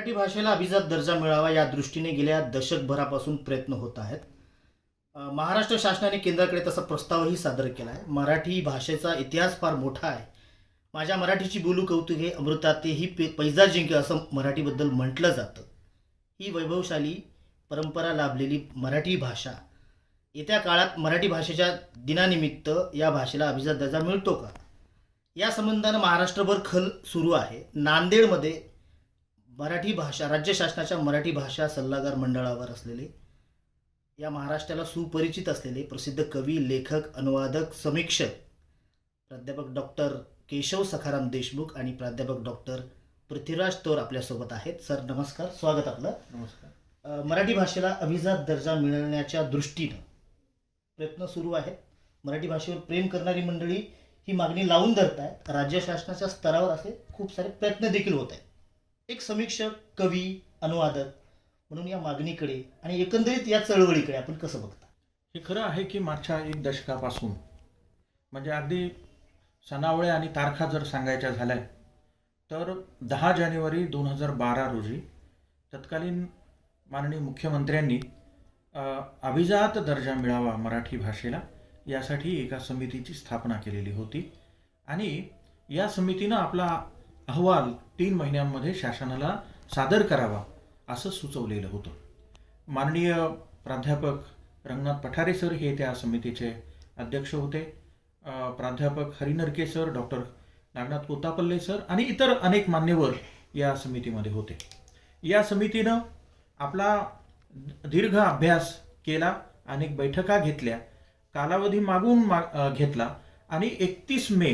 मराठी भाषेला अभिजात दर्जा मिळावा या दृष्टीने गेल्या दशकभरापासून प्रयत्न होत आहेत. महाराष्ट्र शासनाने केंद्राकडे तसा प्रस्तावही सादर केला आहे. मराठी भाषेचा इतिहास फार मोठा आहे. माझ्या मराठीची बोलू कौतुके अमृतातेही पैजा जिंके असं मराठीबद्दल म्हटलं जातं. ही वैभवशाली परंपरा लाभलेली मराठी भाषा येत्या काळात मराठी भाषेच्या दिनानिमित्त या भाषेला अभिजात दर्जा मिळतो का, या संबंधानं महाराष्ट्रभर खल सुरू आहे. नांदेडमध्ये मराठी भाषा राज्य शासनाच्या मराठी भाषा सल्लागार मंडळावर असलेले, या महाराष्ट्राला सुपरिचित असलेले प्रसिद्ध कवी, लेखक, अनुवादक, समीक्षक प्राध्यापक डॉक्टर केशव सखाराम देशमुख आणि प्राध्यापक डॉक्टर पृथ्वीराज तौर आपल्यासोबत आहेत. सर नमस्कार, स्वागत आपलं. नमस्कार. मराठी भाषेला अभिजात दर्जा मिळवण्याच्या दृष्टीनं प्रयत्न सुरू आहेत. मराठी भाषेवर प्रेम करणारी मंडळी ही मागणी लावून धरत आहेत. राज्य शासनाच्या स्तरावर असे खूप सारे प्रयत्न देखील होत आहेत. एक समीक्षक, कवी, अनुवादक म्हणून या मागणीकडे आणि एकंदरीत या चळवळीकडे आपण कसं बघता? हे खरं आहे की मागच्या एक दशकापासून, म्हणजे अगदी सणावळे आणि तारखा जर सांगायच्या झाल्या तर 10 जानेवारी 2012 रोजी तत्कालीन माननीय मुख्यमंत्र्यांनी अभिजात दर्जा मिळावा मराठी भाषेला यासाठी एका समितीची स्थापना केलेली होती आणि या समितीनं आपला अहवाल 3 महिन्यांमध्ये शासनाला सादर करावा असं सुचवलेलं होतं. माननीय प्राध्यापक रंगनाथ पठारे सर हे त्या समितीचे अध्यक्ष होते. प्राध्यापक Harinarke sir, doctor Nagnath Kotapalle sir आणि इतर अनेक मान्यवर या समितीमध्ये होते. या समितीनं आपला दीर्घ अभ्यास केला, अनेक बैठका घेतल्या, कालावधी मागून घेतला आणि 31 मे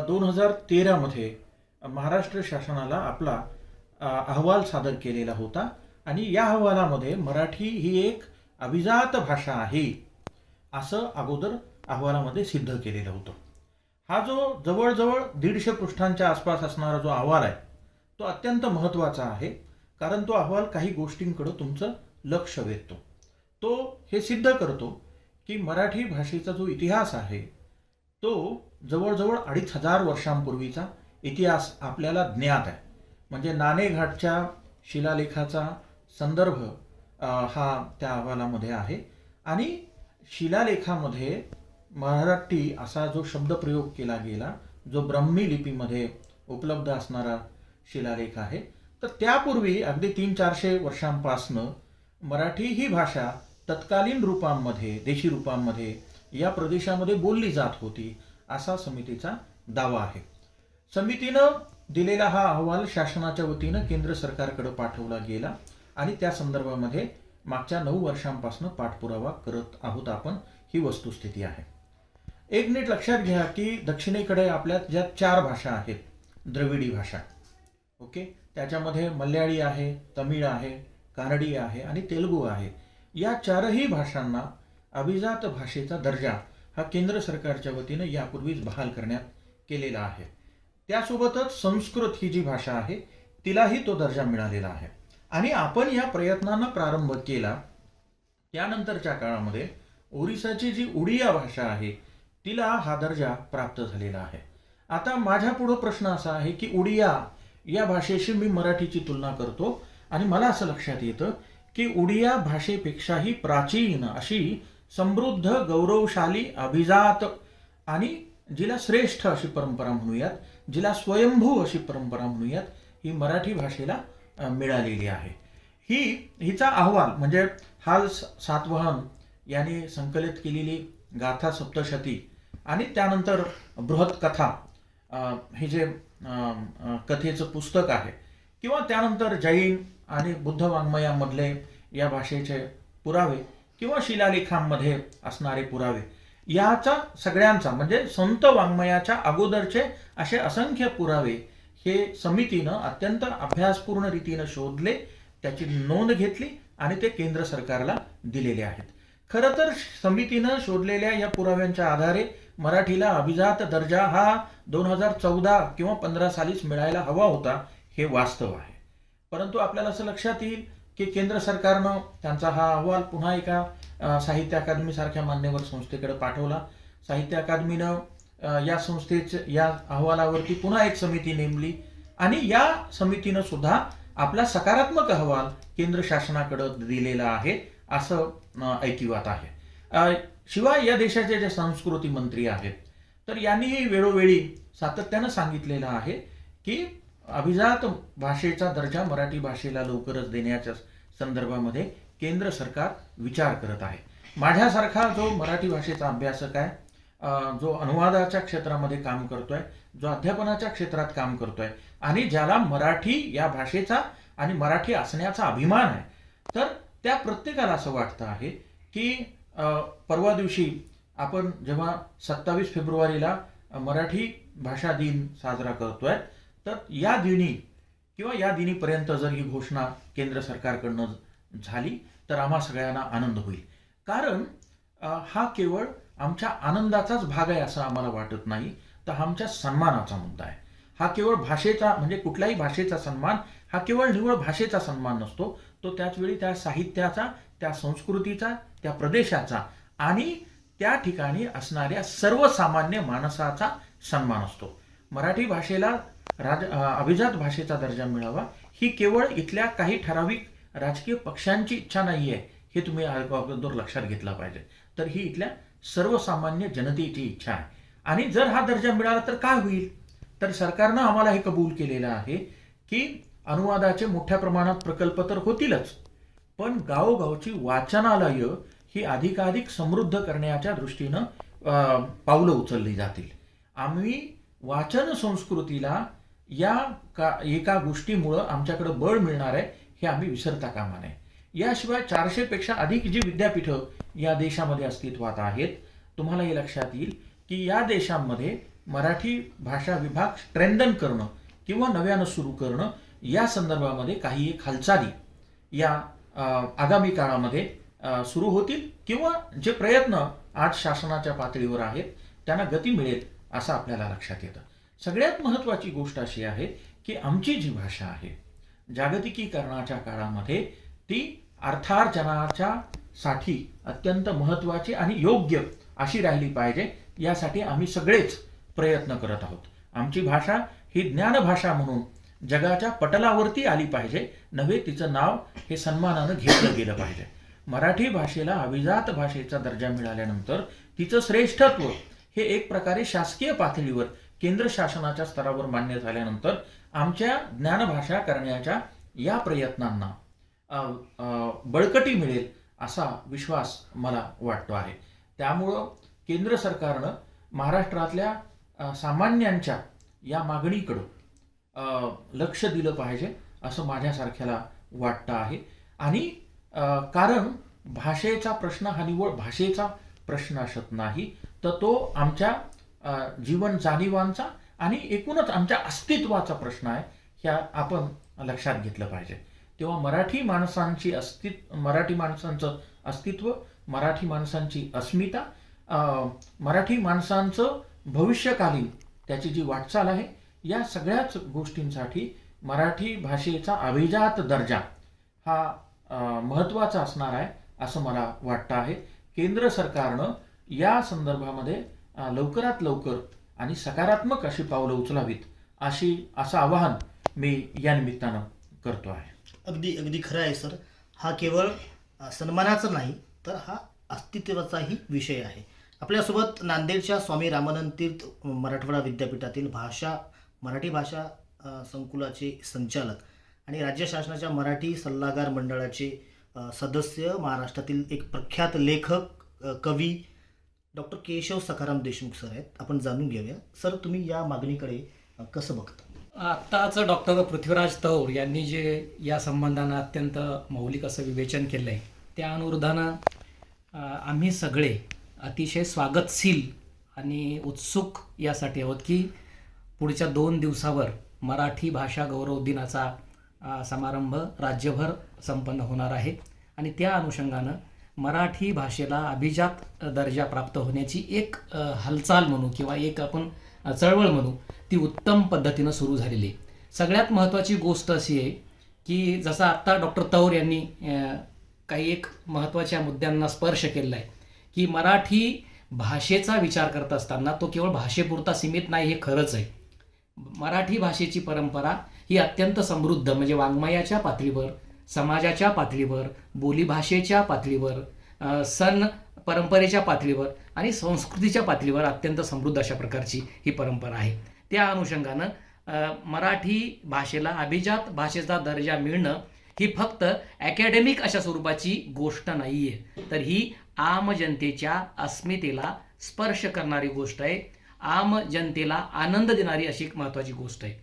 2013 मध्ये महाराष्ट्र शासनाला आपला अहवाल सादर केलेला होता आणि या अहवालामध्ये मराठी ही एक अभिजात भाषा आहे असं अगोदर अहवालामध्ये सिद्ध केलेलं होतं. हा जो जवळजवळ 150 पृष्ठांच्या आसपास असणारा जो अहवाल आहे तो अत्यंत महत्त्वाचा आहे, कारण तो अहवाल काही गोष्टींकडे तुमचं लक्ष वेधतो. तो हे सिद्ध करतो की मराठी भाषेचा जो इतिहास आहे तो जवळजवळ 2500 वर्षांपूर्वीचा इतिहास आपल्याला ज्ञात आहे. म्हणजे नाणेघाटच्या शिलालेखाचा संदर्भ हा त्या अहवालामध्ये आहे आणि शिलालेखामध्ये मराठी असा जो शब्दप्रयोग केला गेला, जो ब्राह्मी लिपीमध्ये उपलब्ध असणारा शिलालेख आहे, तर त्यापूर्वी अगदी 300-400 वर्षांपासनं मराठी ही भाषा तत्कालीन रूपांमध्ये, देशी रूपांमध्ये या प्रदेशामध्ये बोलली जात होती असा समितीचा दावा आहे. समितीनं दिलेला हा अहवाल शासनाच्या वतीनं केंद्र सरकारकडे पाठवला गेला आणि त्या संदर्भामध्ये मागच्या 9 वर्षांपासून पाठपुरावा करत आहोत आपण. ही वस्तुस्थिती आहे. एक नीट लक्षात घ्या की दक्षिणेकडे आपल्या ज्या 4 भाषा आहेत, द्रविडी भाषा, ओके, त्याच्यामध्ये मल्याळी आहे, तमिळ आहे, कानडी आहे आणि तेलुगू आहे. या 4ही भाषांना अभिजात भाषेचा दर्जा हा केंद्र सरकारच्या वतीनं यापूर्वीच बहाल करण्यात केलेला आहे. त्यासोबतच संस्कृत ही जी भाषा आहे तिलाही तो दर्जा मिळालेला आहे आणि आपण या प्रयत्नांना प्रारंभ केला. त्यानंतरच्या काळामध्ये ओरिसाची जी उडिया भाषा आहे तिला हा दर्जा प्राप्त झालेला आहे. आता माझ्या पुढे प्रश्न असा आहे की उडिया या भाषेशी मी मराठीची तुलना करतो आणि मला असं लक्षात येतं की उडिया भाषेपेक्षाही प्राचीन अशी समृद्ध, गौरवशाली, अभिजात आणि जिला श्रेष्ठ अशी परंपरा म्हणूयात, जिला स्वयंभू अशी परंपरा म्हणूयात, ही मराठी भाषेला मिळालेली आहे. हिचा अहवाल म्हणजे हाल सातवहन यांनी संकलित केलेली गाथा सप्तशती आणि त्यानंतर बृहत कथा हे जे कथेचं पुस्तक आहे, किंवा त्यानंतर जैन आणि बुद्ध वाङ्मयामधले या भाषेचे पुरावे किंवा शिलालेखांमध्ये असणारे पुरावे, याचा सगळ्यांचा म्हणजे संत वाङ्मयाच्या अगोदरचे असे असंख्य पुरावे हे समितीनं अत्यंत अभ्यासपूर्ण रीतीनं शोधले, त्याची नोंद घेतली आणि ते केंद्र सरकारला दिलेले आहेत. खरं तर समितीनं शोधलेल्या या पुराव्यांच्या आधारे मराठीला अभिजात दर्जा हा 2014 किंवा 15 सालीच मिळायला हवा होता, हे वास्तव आहे. परंतु आपल्याला असं लक्षात येईल की केंद्र सरकारनं त्यांचा हा अहवाल पुन्हा एका साहित्य अकादमी सारख्या मान्यवर संस्थेकडे पाठवला. साहित्य अकादमीनं या संस्थेच्या या अहवालावरती पुन्हा एक समिती नेमली आणि या समितीनं सुद्धा आपला सकारात्मक अहवाल केंद्र शासनाकडे दिलेला आहे असं ऐकिवात आहे. शिवाय या देशाचे जे संस्कृती मंत्री आहेत तर यांनीही वेळोवेळी सातत्यानं सांगितलेलं आहे की अभिजात भाषेचा दर्जा मराठी भाषेला लवकरच देण्याच्या संदर्भामध्ये केंद्र सरकार विचार करत आहे. माझ्यासारखा जो मराठी भाषेचा अभ्यासक आहे, जो अनुवादाच्या क्षेत्रामध्ये काम करतोय, जो अध्यापनाच्या क्षेत्रात काम करतोय आणि ज्याला मराठी या भाषेचा आणि मराठी असण्याचा अभिमान आहे, तर त्या प्रत्येकाला असं वाटतं आहे की परवा दिवशी आपण जेव्हा 27 फेब्रुवारीला मराठी भाषा दिन साजरा करतोय, तर या दिनी किंवा या दिनीपर्यंत जर ही घोषणा केंद्र सरकारकडनं झाली तर आम्हा सगळ्यांना आनंद होईल. कारण हा केवळ आमच्या आनंदाचाच भाग आहे असं आम्हाला वाटत नाही, तर हा आमच्या सन्मानाचा मुद्दा आहे. हा केवळ भाषेचा म्हणजे कुठल्याही भाषेचा सन्मान हा केवळ निव्वळ भाषेचा सन्मान नसतो, तो त्याचवेळी त्या साहित्याचा, त्या संस्कृतीचा, त्या प्रदेशाचा आणि त्या ठिकाणी असणाऱ्या सर्वसामान्य माणसाचा सन्मान असतो. मराठी भाषेला अभिजात भाषेचा दर्जा मिळावा ही केवळ इथल्या काही ठराविक राजकीय पक्षांची इच्छा नाही आहे, हे तुम्ही अगोदर लक्षात घेतलं पाहिजे. तर ही इथल्या सर्वसामान्य जनतेची इच्छा आहे. आणि जर हा दर्जा मिळाला तर काय होईल, तर सरकारनं आम्हाला हे कबूल केलेलं आहे की अनुवादाचे मोठ्या प्रमाणात प्रकल्प तर होतीलच, पण गावोगावची वाचनालय ही अधिकाधिक समृद्ध करण्याच्या दृष्टीनं पावलं उचलली जातील. आम्ही वाचन संस्कृतीला या एका गोष्टीमुळं आमच्याकडे बळ मिळणार आहे हे आम्ही विसरता कामा नये. याशिवाय 400 पेक्षा अधिक जी विद्यापीठं या देशामध्ये अस्तित्वात आहेत, तुम्हाला हे लक्षात येईल की या देशामध्ये मराठी भाषा विभाग स्ट्रेंथन करणं किंवा नव्यानं सुरू करणं या संदर्भामध्ये काही एक हालचाली या आगामी काळामध्ये सुरू होतील किंवा जे प्रयत्न आज शासनाच्या पातळीवर आहेत त्यांना गती मिळेल असं आपल्याला लक्षात येतं. सगळ्यात महत्त्वाची गोष्ट अशी आहे की आमची जी भाषा आहे जागतिकीकरणाच्या काळामध्ये ती अर्थार्जनाच्या साठी अत्यंत महत्त्वाची आणि योग्य अशी राहिली पाहिजे, यासाठी आम्ही सगळेच प्रयत्न करत आहोत. आमची भाषा ही ज्ञानभाषा म्हणून जगाच्या पटलावरती आली पाहिजे, नव्हे तिचं नाव हे सन्मानानं घेतलं गेलं पाहिजे. मराठी भाषेला अभिजात भाषेचा दर्जा मिळाल्यानंतर तिचं श्रेष्ठत्व हे एक प्रकारे शासकीय पातळीवर केंद्र शासनाच्या स्तरावर मान्य झाल्यानंतर आमच्या ज्ञानभाषा करण्याच्या या प्रयत्नांना बळकटी मिळेल असा विश्वास मला वाटतो आहे. त्यामुळं केंद्र सरकारनं महाराष्ट्रातल्या सामान्यांच्या या मागणीकडं लक्ष दिलं पाहिजे असं माझ्यासारख्याला वाटतं आहे. आणि कारण भाषेचा प्रश्न हा निव्वळ भाषेचा प्रश्न असत नाही, तर तो आमच्या जीवन जाणीवांचा आणि एकूणच आमच्या अस्तित्वाचा प्रश्न आहे, ह्या आपण लक्षात घेतलं पाहिजे. तेव्हा मराठी माणसांचं अस्तित्व, मराठी माणसांची अस्मिता, मराठी माणसांचं भविष्यकालीन त्याची जी वाटचाल आहे, या सगळ्याच गोष्टींसाठी मराठी भाषेचा अभिजात दर्जा हा महत्त्वाचा असणार आहे असं मला वाटतं आहे. केंद्र सरकारनं या संदर्भामध्ये लवकरात लवकर आणि सकारात्मक अशी पावलं उचलावीत असं आवाहन मी या निमित्तानं करतो आहे. अगदी खरं आहे सर. हा केवळ सन्मानाचा नाही तर हा अस्तित्वाचाही विषय आहे. आपल्यासोबत नांदेडच्या स्वामी रामानंद तीर्थ मराठवाडा विद्यापीठातील मराठी भाषा संकुलाचे संचालक आणि राज्य शासनाच्या मराठी सल्लागार मंडळाचे सदस्य, महाराष्ट्रातील एक प्रख्यात लेखक, कवी डॉक्टर केशव सखाराम देशमुख सर आहेत. आपण जाणून घेऊया. सर, तुम्ही या मागणीकडे कसं बघता? आत्ताच डॉक्टर पृथ्वीराज तौर यांनी जे या संबंधानं अत्यंत मौलिक असं विवेचन केलं आहे, त्या अनुरोधानं आम्ही सगळे अतिशय स्वागतशील आणि उत्सुक यासाठी आहोत की पुढच्या 2 दिवसावर मराठी भाषा गौरव दिनाचा समारंभ राज्यभर संपन्न होणार आहे आणि त्या अनुषंगानं मराठी भाषेला अभिजात दर्जा प्राप्त होण्याची एक हालचाल म्हणू किंवा एक आपण चळवळ म्हणू, ती उत्तम पद्धतीनं सुरू झालेली आहे. सगळ्यात महत्त्वाची गोष्ट अशी आहे की जसं आत्ता डॉक्टर तौर यांनी काही एक महत्त्वाच्या मुद्द्यांना स्पर्श केलेला आहे की मराठी भाषेचा विचार करत असताना तो केवळ भाषेपुरता सीमित नाही, हे खरंच आहे. मराठी भाषेची परंपरा ही अत्यंत समृद्ध म्हणजे वाङ्मयाच्या पातळीवर, समाजाच्या पातळीवर, बोलीभाषेच्या पातळीवर, सण परंपरेच्या पातळीवर आणि संस्कृतीच्या पातळीवर अत्यंत समृद्ध अशा प्रकारची ही परंपरा आहे. त्या अनुषंगानं मराठी भाषेला अभिजात भाषेचा दर्जा मिळणं ही फक्त अकॅडमिक अशा स्वरूपाची गोष्ट नाही आहे, तर ही आम जनतेच्या अस्मितेला स्पर्श करणारी गोष्ट आहे. आम जनतेला आनंद देणारी अशी एक महत्त्वाची गोष्ट आहे.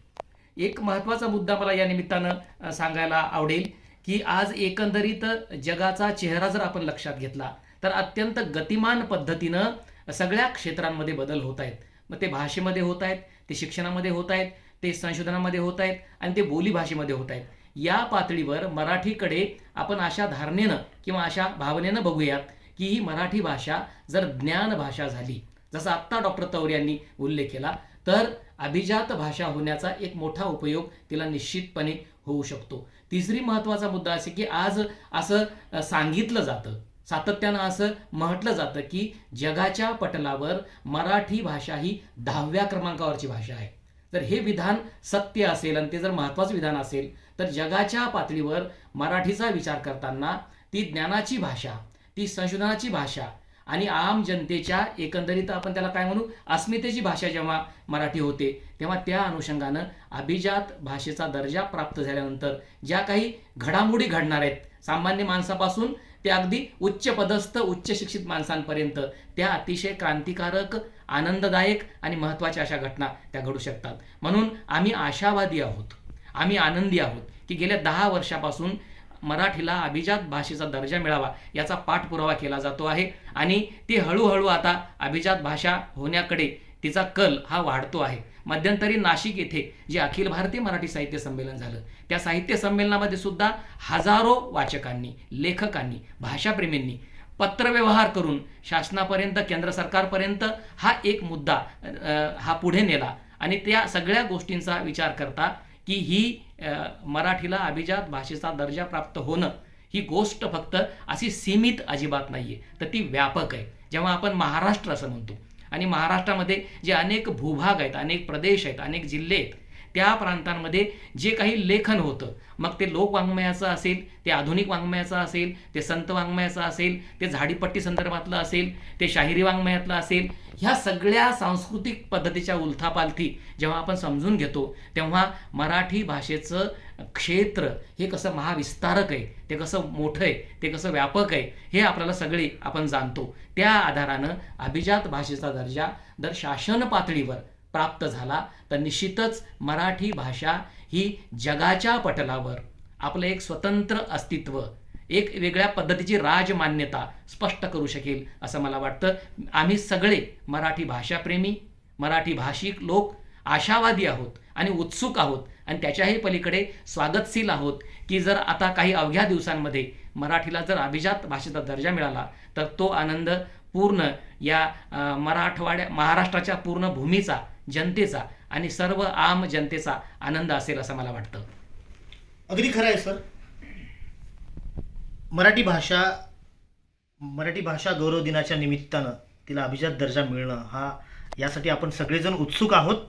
एक महत्त्वाचा मुद्दा मला या निमित्तानं सांगायला आवडेल की आज एकंदरीत जगाचा चेहरा जर आपण लक्षात घेतला तर अत्यंत गतिमान पद्धतीनं सगळ्या क्षेत्रांमध्ये बदल होत आहेत. मग ते भाषेमध्ये होत आहेत, ते शिक्षणामध्ये होत आहेत, ते संशोधनामध्ये होत आहेत आणि ते बोलीभाषेमध्ये होत आहेत. या पातळीवर मराठीकडे आपण अशा धारणेनं किंवा अशा भावनेनं बघूयात की ही मराठी भाषा जर ज्ञान भाषा झाली, जसं आत्ता डॉक्टर तौर यांनी उल्लेख केला, तर अभिजात भाषा होण्याचा एक मोठा उपयोग तिला निश्चितपणे होऊ शकतो. तिसरी महत्त्वाचा मुद्दा असे की आज असं सांगितलं जातं, सातत्यानं असं म्हटलं जातं की जगाच्या पटलावर मराठी भाषा ही 10व्या क्रमांकावरची भाषा आहे. तर हे विधान सत्य असेल आणि ते जर महत्त्वाचं विधान असेल तर जगाच्या पातळीवर मराठीचा विचार करताना ती ज्ञानाची भाषा, ती संशोधनाची भाषा आणि आम जनतेच्या एकंदरीत आपण त्याला काय म्हणू अस्मितेची भाषा जेव्हा मराठी होते तेव्हा त्या अनुषंगानं अभिजात भाषेचा दर्जा प्राप्त झाल्यानंतर ज्या काही घडामोडी घडणार आहेत, सामान्य माणसापासून ते अगदी उच्च पदस्थ उच्च शिक्षित माणसांपर्यंत, त्या अतिशय क्रांतिकारक, आनंददायक आणि महत्त्वाच्या अशा घटना त्या घडू शकतात. म्हणून आम्ही आशावादी आहोत, आम्ही आनंदी आहोत की गेल्या 10 वर्षापासून मराठीला अभिजात भाषेचा दर्जा मिळावा याचा पाठपुरावा केला जातो आहे आणि ती हळूहळू आता अभिजात भाषा होण्याकडे तिचा कल हा वाढतो आहे. मध्यंतरी नाशिक येथे जे अखिल भारतीय मराठी साहित्य संमेलन झालं, त्या साहित्य संमेलनामध्ये सुद्धा हजारो वाचकांनी, लेखकांनी, भाषाप्रेमींनी पत्रव्यवहार करून शासनापर्यंत, केंद्र सरकारपर्यंत हा एक मुद्दा हा पुढे नेला आणि त्या सगळ्या गोष्टींचा विचार करता की ही मराठीला अभिजात भाषेचा दर्जा प्राप्त होणं ही गोष्ट फक्त अशी सीमित अजिबात नाही आहे, तर ती व्यापक आहे. जेव्हा आपण महाराष्ट्र असं म्हणतो आणि महाराष्ट्रामध्ये जे अनेक भूभाग आहेत, अनेक प्रदेश आहेत, अनेक जिल्हे आहेत, त्या प्रांतांमध्ये जे काही लेखन होतं, मग ते लोकवाङ्मयाचं असेल, ते आधुनिक वाङ्मयाचं असेल, ते संत वाङ्मयाचं असेल, ते झाडीपट्टी संदर्भातलं असेल, ते शाहिरी वाङ्मयातलं असेल, ह्या सगळ्या सांस्कृतिक पद्धतीच्या उलथापालथी जेव्हा आपण समजून घेतो तेव्हा मराठी भाषेचं क्षेत्र हे कसं महाविस्तारक आहे, ते कसं मोठं आहे, ते कसं व्यापक आहे, हे आपल्याला सगळे आपण जाणतो. त्या आधारानं अभिजात भाषेचा दर्जा जर शासन पातळीवर प्राप्त झाला तर निश्चितच मराठी भाषा ही जगाच्या पटलावर आपलं एक स्वतंत्र अस्तित्व, एक वेगळ्या पद्धतीची राजमान्यता स्पष्ट करू शकेल असं मला वाटतं. आम्ही सगळे मराठी भाषाप्रेमी, मराठी भाषिक लोक आशावादी आहोत आणि उत्सुक आहोत आणि त्याच्याही पलीकडे स्वागतशील आहोत की जर आता काही अवघ्या दिवसांमध्ये मराठीला जर अभिजात भाषेचा दर्जा मिळाला तर तो आनंद पूर्ण या महाराष्ट्राच्या पूर्ण भूमीचा, जनतेचा आणि सर्व आम जनतेचा आनंद असेल असं मला वाटतं. अगदी खरं आहे सर. मराठी भाषा गौरव दिनाच्या निमित्तानं तिला अभिजात दर्जा मिळणं हा यासाठी आपण सगळेजण उत्सुक आहोत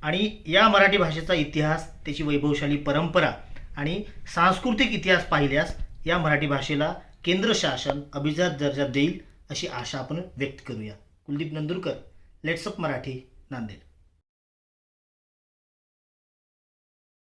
आणि या मराठी भाषेचा इतिहास, त्याची वैभवशाली परंपरा आणि सांस्कृतिक इतिहास पाहिल्यास या मराठी भाषेला केंद्र शासन अभिजात दर्जा देईल अशी आशा आपण व्यक्त करूया. Kuldeep Nandurkar, let's up Marathi, Nanded.